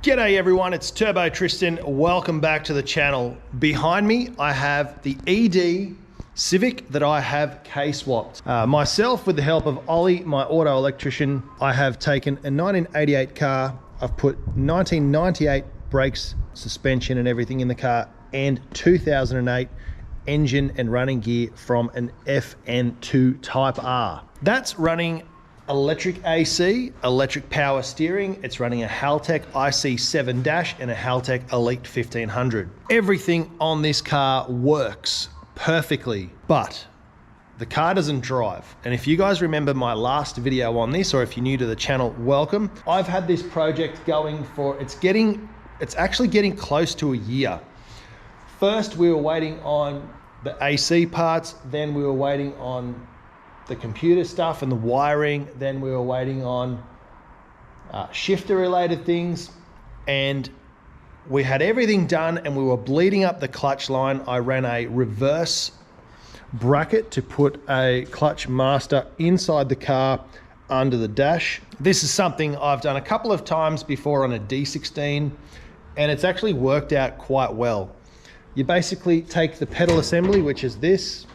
G'day everyone, it's Turbo Tristan. Welcome back to the channel. Behind me, I have the ED Civic that I have K-swapped. Myself, with the help of Ollie, my auto electrician, I have taken a 1988 car. I've put 1998 brakes, suspension and everything in the car, and 2008 engine and running gear from an FN2 Type R. That's running electric AC, electric power steering. It's running a Haltech IC7- and a Haltech Elite 1500. Everything on this car works perfectly, but the car doesn't drive. And if you guys remember my last video on this, or if you're new to the channel, welcome. I've had this project going for, it's actually getting close to a year. First, we were waiting on the AC parts, then we were waiting on the computer stuff and the wiring, then we were waiting on shifter related things, and we had everything done and we were bleeding up the clutch line. I ran a reverse bracket to put a clutch master inside the car under the dash. This is something I've done a couple of times before on a D16, and it's actually worked out quite well. You basically take the pedal assembly, which is this.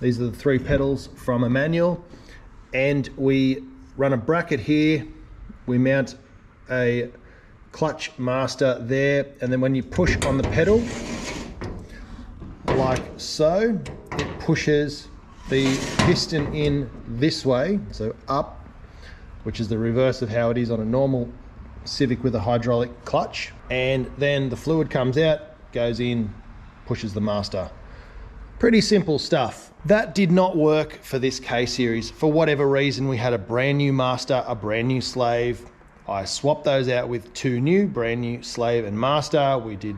These are the 3 pedals from a manual, and we run a bracket here. We mount a clutch master there, and then when you push on the pedal, like so, it pushes the piston in this way, so up, which is the reverse of how it is on a normal Civic with a hydraulic clutch. And then the fluid comes out, goes in, pushes the master. Pretty simple stuff. That did not work for this K series. For whatever reason, we had a brand new master, a brand new slave. I swapped those out with 2 new, brand new slave and master. We did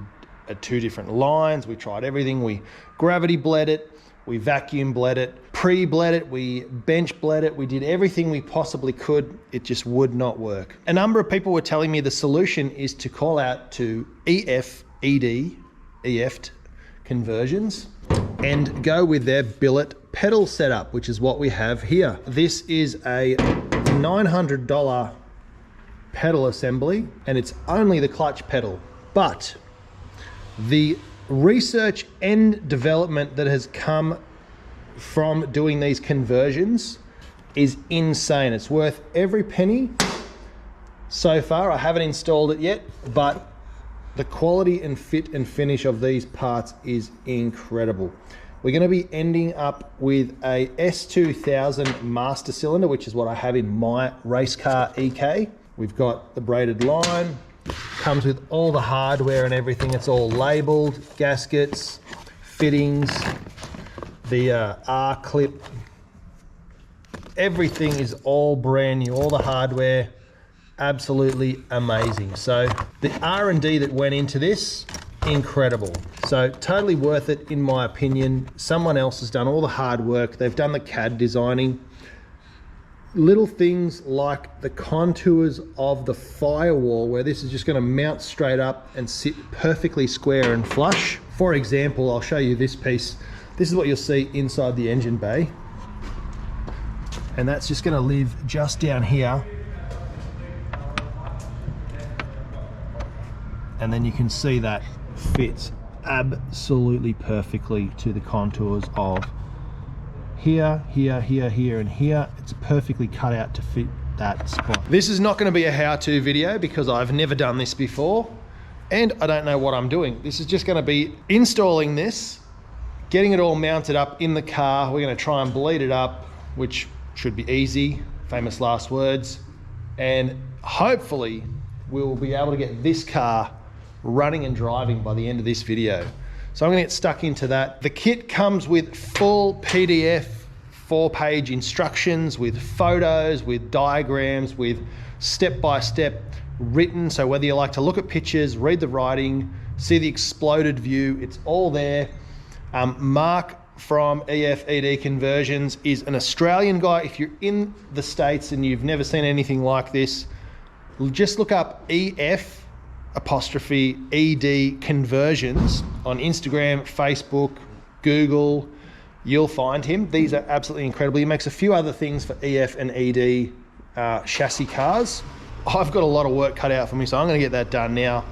2 different lines. We tried everything. We gravity bled it, we vacuum bled it, pre-bled it, we bench bled it. We did everything we possibly could. It just would not work. A number of people were telling me the solution is to call out to EFED conversions and go with their billet pedal setup, which is what we have here. This is a $900 pedal assembly, and it's only the clutch pedal. But the research and development that has come from doing these conversions is insane. It's worth every penny so far. I haven't installed it yet, but the quality and fit and finish of these parts is incredible. We're going to be ending up with a S2000 master cylinder, which is what I have in my Racecar EK. We've got the braided line, comes with all the hardware and everything. It's all labeled, gaskets, fittings, the R-clip. Everything is all brand new, all the hardware. Absolutely amazing. So the R&D that went into this, incredible. So totally worth it in my opinion. Someone else has done all the hard work. They've done the CAD designing. Little things like the contours of the firewall, where this is just going to mount straight up and sit perfectly square and flush. For example, I'll show you this piece. This is what you'll see inside the engine bay. And that's just going to live just down here. And then you can see that fits absolutely perfectly to the contours of here, here, here, here, and here. It's perfectly cut out to fit that spot. This is not going to be a how-to video because I've never done this before and I don't know what I'm doing. This is just going to be installing this, getting it all mounted up in the car. We're going to try and bleed it up, which should be easy, famous last words, and hopefully we will be able to get this car running and driving by the end of this video. So I'm gonna get stuck into that. The kit comes with full PDF 4-page instructions with photos, with diagrams, with step-by-step written. So whether you like to look at pictures, read the writing, see the exploded view, it's all there. Mark from EFED Conversions is an Australian guy. If you're in the States and you've never seen anything like this, just look up EF_ED Conversions on Instagram, Facebook, Google. You'll find him. These are absolutely incredible. He makes a few other things for EF and ED chassis cars. I've got a lot of work cut out for me, so I'm going to get that done now.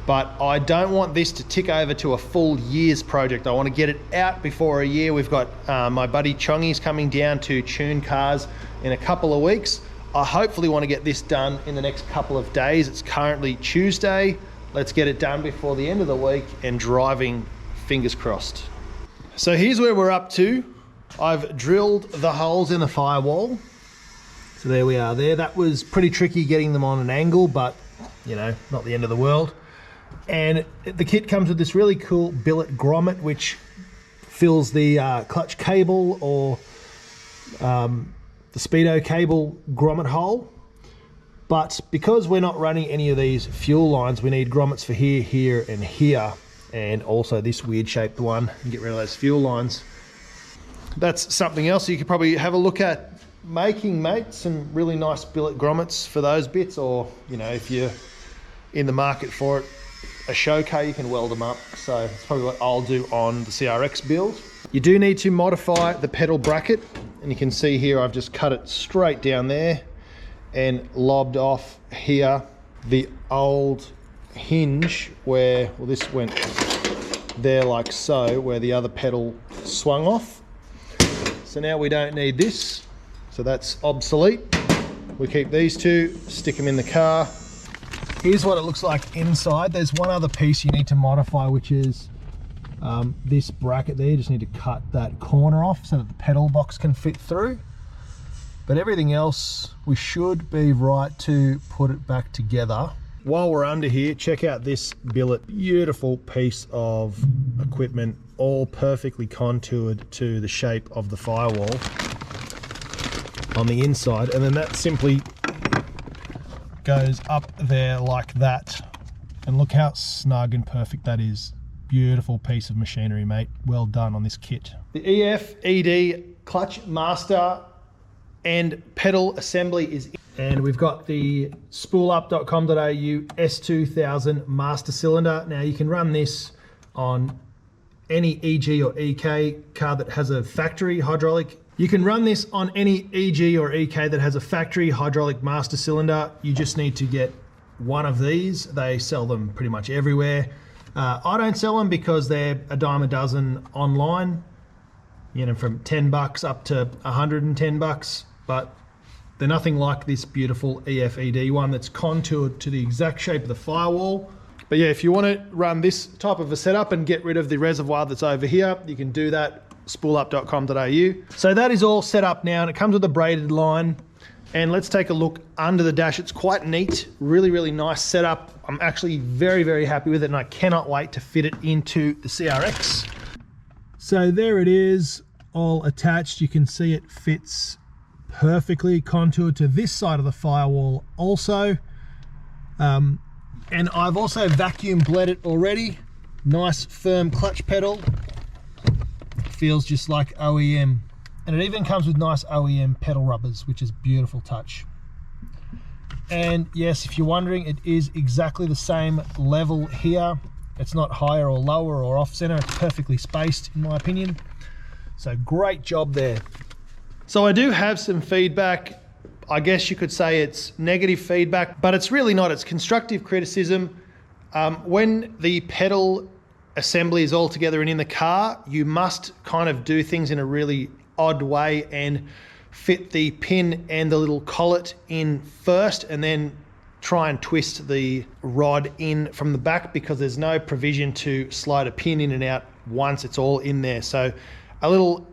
But I don't want this to tick over to a full year's project. I want to get it out before a year. We've got my buddy Chongy's coming down to tune cars in a couple of weeks. I hopefully want to get this done in the next couple of days. It's currently Tuesday. Let's get it done before the end of the week and driving, fingers crossed. So here's where we're up to. I've drilled the holes in the firewall. So there we are there. That was pretty tricky getting them on an angle, but you know, not the end of the world. And the kit comes with this really cool billet grommet, which fills the clutch cable or the speedo cable grommet hole. But because we're not running any of these fuel lines, we need grommets for here, here, and here. And also this weird shaped one, and get rid of those fuel lines. That's something else you could probably have a look at making, mate. Some really nice billet grommets for those bits, or you know, if you're in the market for it, a show car, you can weld them up. So it's probably what I'll do on the CRX build. You do need to modify the pedal bracket, and you can see here I've just cut it straight down there and lobbed off here the old hinge where, well, this went there like so, where the other pedal swung off. So now we don't need this, so that's obsolete. We keep these two, stick them in the car. Here's what it looks like inside. There's one other piece you need to modify, which is this bracket there. You just need to cut that corner off so that the pedal box can fit through. But everything else, we should be right to put it back together. While we're under here, check out this billet. Beautiful piece of equipment, all perfectly contoured to the shape of the firewall on the inside. And then that simply goes up there like that. And look how snug and perfect that is. Beautiful piece of machinery, mate. Well done on this kit. The EXEDY clutch master and pedal assembly is in. And we've got the spoolup.com.au S2000 master cylinder. Now you can run this on any EG or EK car that has a factory hydraulic. You can run this on any EG or EK that has a factory hydraulic master cylinder. You just need to get one of these. They sell them pretty much everywhere. I don't sell them because they're a dime a dozen online, you know, from 10 bucks up to 110 bucks, but they're nothing like this beautiful EXEDY one that's contoured to the exact shape of the firewall. But yeah, if you want to run this type of a setup and get rid of the reservoir that's over here, you can do that, spoolup.com.au. So that is all set up now, and it comes with a braided line. And let's take a look under the dash. It's quite neat, really, really nice setup. I'm actually very, very happy with it, and I cannot wait to fit it into the CRX. So there it is, all attached. You can see it fits perfectly contoured to this side of the firewall also. And I've also vacuum bled it already. Nice firm clutch pedal. Feels just like OEM. And it even comes with nice OEM pedal rubbers, which is beautiful touch. And yes, if you're wondering, it is exactly the same level here. It's not higher or lower or off center. It's perfectly spaced, in my opinion. So great job there. So I do have some feedback. I guess you could say it's negative feedback, but it's really not. It's constructive criticism. When the pedal assembly is all together and in the car, you must kind of do things in a really odd way and fit the pin and the little collet in first, and then try and twist the rod in from the back, because there's no provision to slide a pin in and out once it's all in there. So a little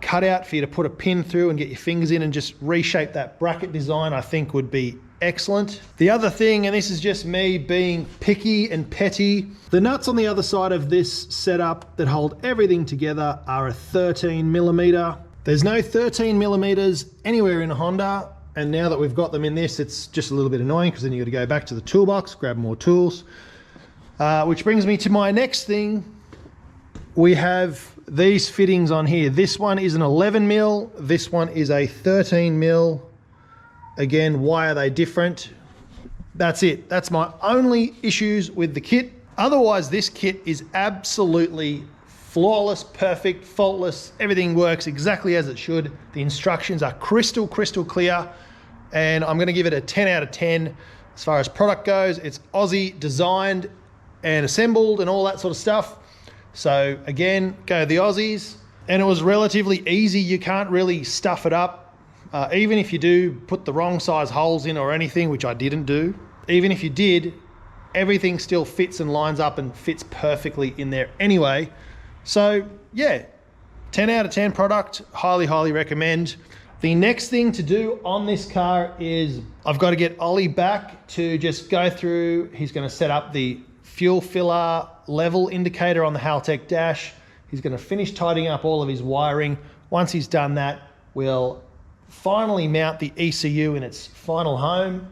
cutout for you to put a pin through and get your fingers in and just reshape that bracket design, I think would be excellent. The other thing, and this is just me being picky and petty, the nuts on the other side of this setup that hold everything together are a 13mm. There's no 13mm anywhere in a Honda, and now that we've got them in this, it's just a little bit annoying, because then you got to go back to the toolbox, grab more tools. Which brings me to my next thing. We have these fittings on here. This one is an 11mm, this one is a 13mm. Again, why are they different? That's it. That's my only issues with the kit. Otherwise, this kit is absolutely flawless, perfect, faultless. Everything works exactly as it should. The instructions are crystal clear. and I'm gonna give it a 10 out of 10 as far as product goes. It's Aussie designed and assembled and all that sort of stuff. So again, go the Aussies. And it was relatively easy. You can't really stuff it up. Even if you do put the wrong size holes in or anything, which I didn't do, even if you did, everything still fits and lines up and fits perfectly in there anyway. So yeah, 10 out of 10 product, highly, highly recommend. The next thing to do on this car is I've got to get Ollie back to just go through. He's going to set up the fuel filler level indicator on the Haltech dash. He's going to finish tidying up all of his wiring. Once he's done that, we'll finally mount the ECU in its final home,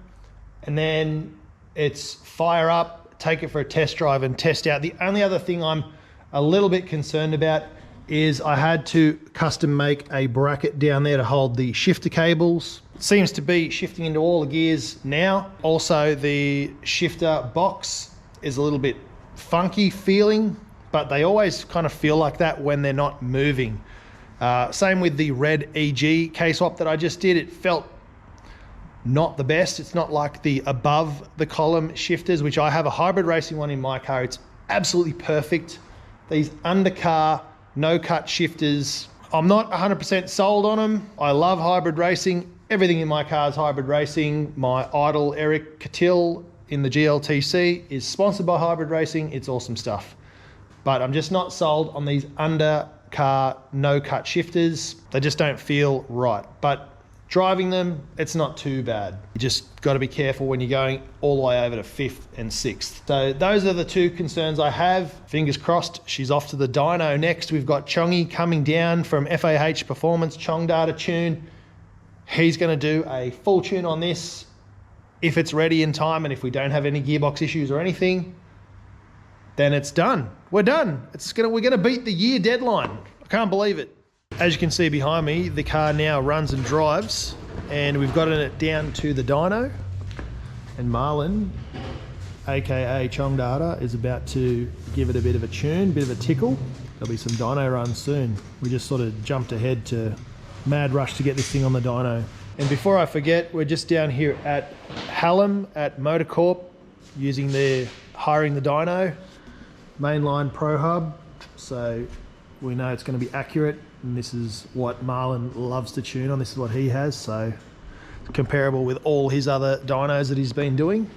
and then it's fire up, take it for a test drive and test out. The only other thing I'm a little bit concerned about is I had to custom make a bracket down there to hold the shifter cables. It seems to be shifting into all the gears now. Also, the shifter box is a little bit funky feeling, but they always kind of feel like that when they're not moving. Same with the red EG K-swap that I just did. It felt not the best. It's not like the above the column shifters, which I have a hybrid racing one in my car. It's absolutely perfect. These undercar, no cut shifters, I'm not 100% sold on them. I love hybrid racing. Everything in my car is hybrid racing. My idol Eric Catil in the GLTC is sponsored by hybrid racing. It's awesome stuff. But I'm just not sold on these undercar no cut shifters. They just don't feel right. But driving them, it's not too bad. You just got to be careful when you're going all the way over to 5th and 6th. So those are the two concerns I have. Fingers crossed, she's off to the dyno next. We've got Chongy coming down from FAH Performance Chong Data Tune. He's going to do a full tune on this if it's ready in time, and if we don't have any gearbox issues or anything, then it's done. We're done. We're gonna beat the year deadline. I can't believe it. As you can see behind me, the car now runs and drives, and we've gotten it down to the dyno, and Marlon, aka Chong Data, is about to give it a bit of a tune, bit of a tickle. There'll be some dyno runs soon. We just sort of jumped ahead to mad rush to get this thing on the dyno. And before I forget, we're just down here at Hallam at MotorCorp hiring the dyno, mainline Pro Hub. So we know it's going to be accurate, and this is what Marlon loves to tune on. This is what he has, so it's comparable with all his other dynos that he's been doing.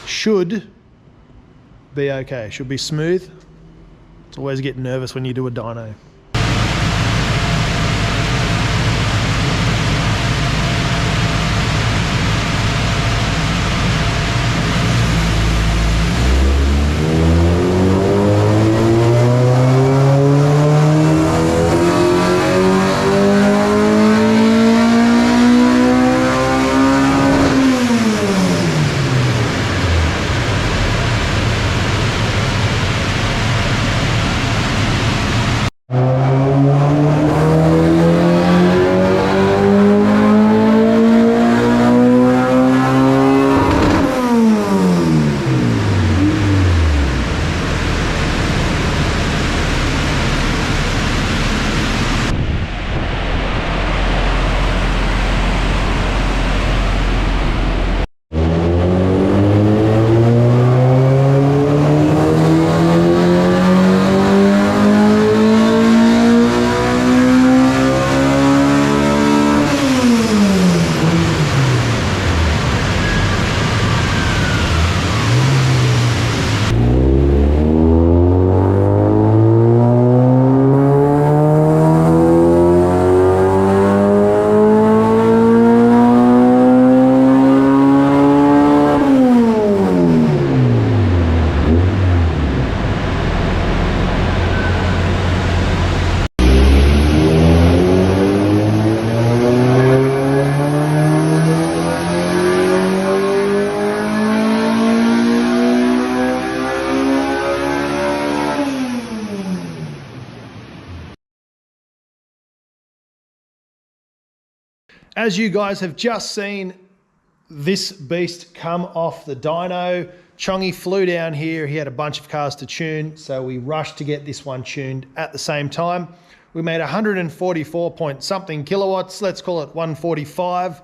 Should be okay, should be smooth. It's always getting nervous when you do a dyno. As you guys have just seen, this beast come off the dyno. Chongy flew down here. He had a bunch of cars to tune, so we rushed to get this one tuned at the same time. We made 144 point something kilowatts. Let's call it 145.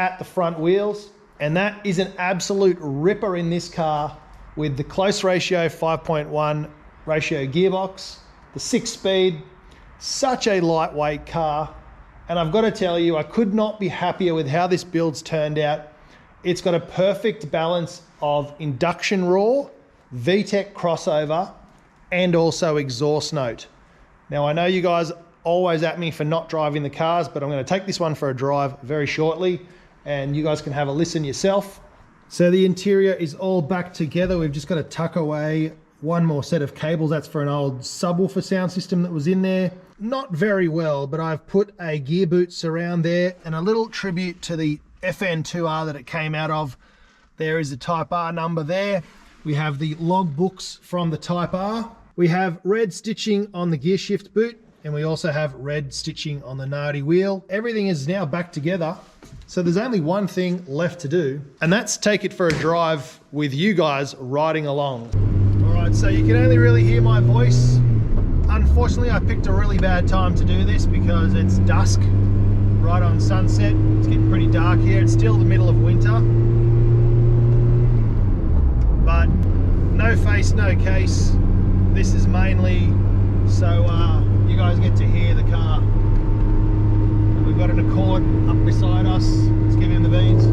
at the front wheels, and that is an absolute ripper in this car with the close ratio 5.1 ratio gearbox, the 6-speed, such a lightweight car. And I've got to tell you, I could not be happier with how this build's turned out. It's got a perfect balance of induction roar, VTEC crossover, and also exhaust note. Now, I know you guys always at me for not driving the cars, but I'm going to take this one for a drive very shortly, and you guys can have a listen yourself. So the interior is all back together. We've just got to tuck away one more set of cables. That's for an old subwoofer sound system that was in there. Not very well, but I've put a gear boot surround there and a little tribute to the FN2R that it came out of. There is a Type R number there. We have the log books from the Type R. We have red stitching on the gear shift boot, and we also have red stitching on the Nardi wheel. Everything is now back together. So there's only one thing left to do, and that's take it for a drive with you guys riding along. All right, so you can only really hear my voice. Unfortunately, I picked a really bad time to do this because it's dusk, right on sunset. It's getting pretty dark here. It's still the middle of winter. But no face, no case. This is mainly so you guys get to hear the car. And we've got an Accord up beside us. Let's give him the beans.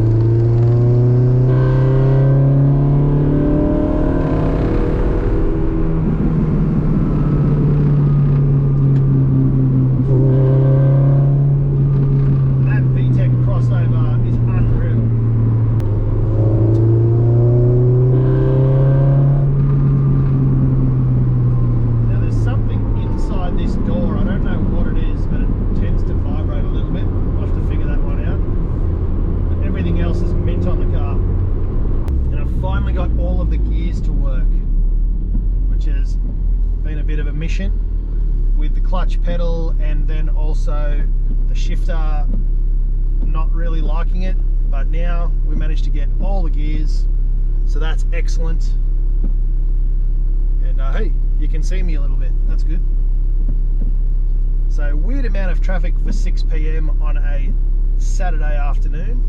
With the clutch pedal and then also the shifter not really liking it, but now we managed to get all the gears, so that's excellent. And hey, you can see me a little bit, that's good. So weird amount of traffic for 6 PM on a Saturday afternoon.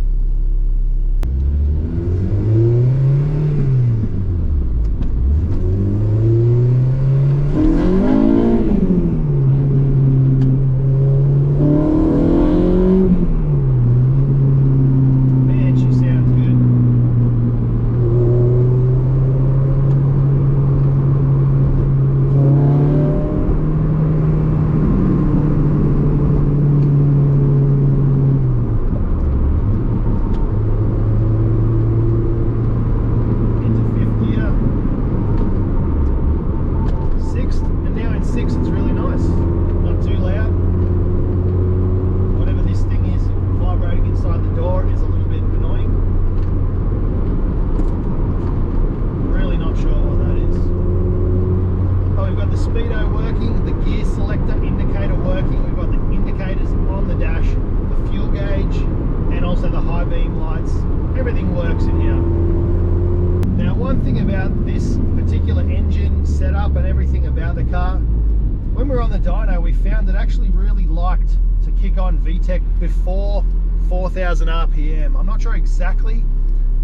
When we were on the dyno, we found it actually really liked to kick on VTEC before 4,000 RPM. I'm not sure exactly.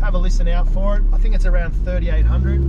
Have a listen out for it. I think it's around 3,800.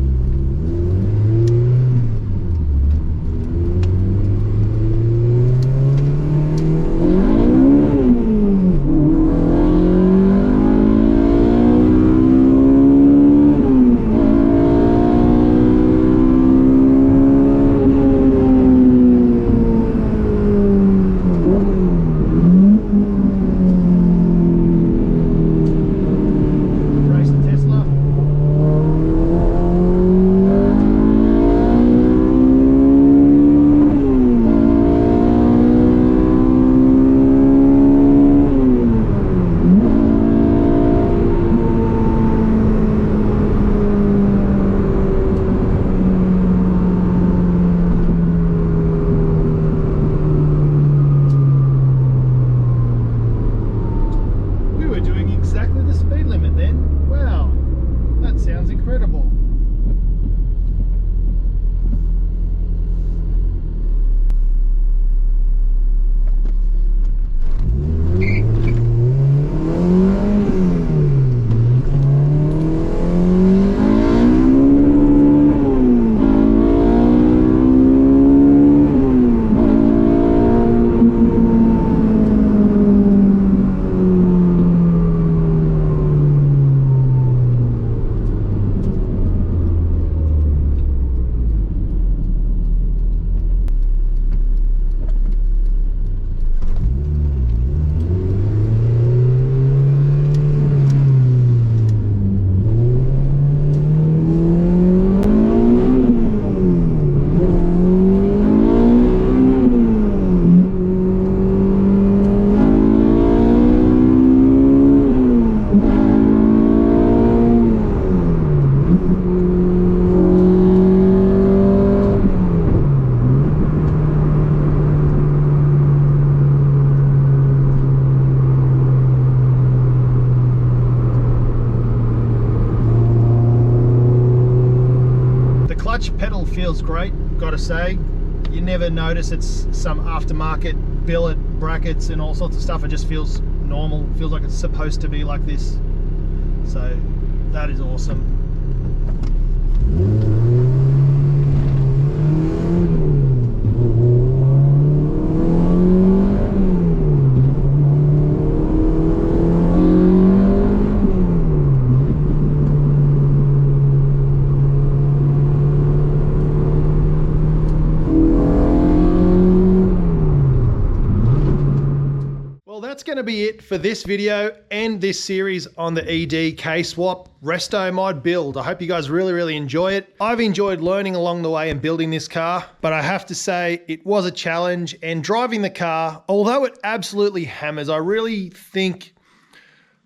clutch pedal feels great, gotta say. You never notice it's some aftermarket billet brackets and all sorts of stuff. It just feels normal, feels like it's supposed to be like this. So that is awesome. That's going to be it for this video and this series on the ED K-Swap Resto Mod build. I hope you guys really enjoy it. I've enjoyed learning along the way and building this car, but I have to say it was a challenge, and driving the car, although it absolutely hammers, I really think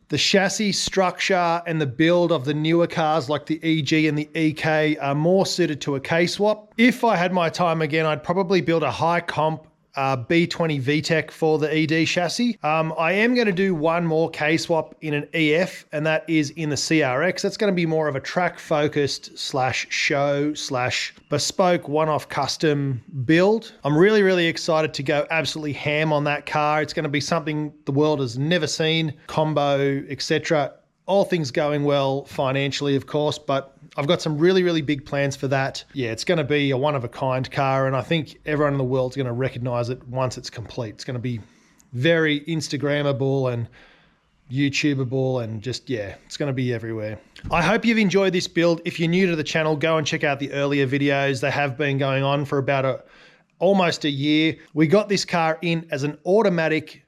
the chassis structure and the build of the newer cars like the EG and the EK are more suited to a K-Swap. If I had my time again, I'd probably build a high comp B20 VTEC for the ED chassis. I am going to do one more K-Swap in an EF, and that is in the CRX. That's going to be more of a track focused / show / bespoke one-off custom build. I'm really excited to go absolutely ham on that car. It's going to be something the world has never seen, combo, etc. All things going well financially, of course, but I've got some really big plans for that. Yeah, it's going to be a one-of-a-kind car, and I think everyone in the world's going to recognize it once it's complete. It's going to be very Instagrammable and YouTubeable, and just, yeah, it's going to be everywhere. I hope you've enjoyed this build. If you're new to the channel, go and check out the earlier videos. They have been going on for about almost a year. We got this car in as an automatic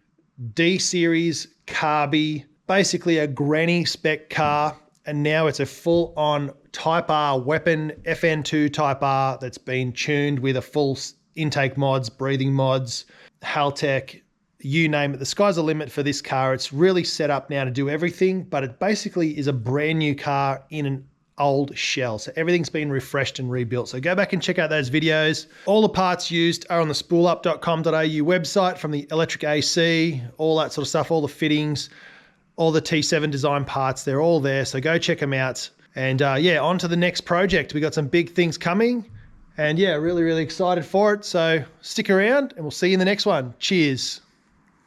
D-Series carby, basically a granny spec car, and now it's a full-on Type R weapon, FN2 Type R, that's been tuned with a full intake mods, breathing mods, Haltech, you name it. The sky's the limit for this car. It's really set up now to do everything, but it basically is a brand new car in an old shell. So everything's been refreshed and rebuilt. So go back and check out those videos. All the parts used are on the spoolup.com.au website, from the electric AC, all that sort of stuff, all the fittings, all the T7 design parts, they're all there. So go check them out. And yeah, on to the next project. We got some big things coming, and yeah, really excited for it. So stick around and we'll see you in the next one. Cheers.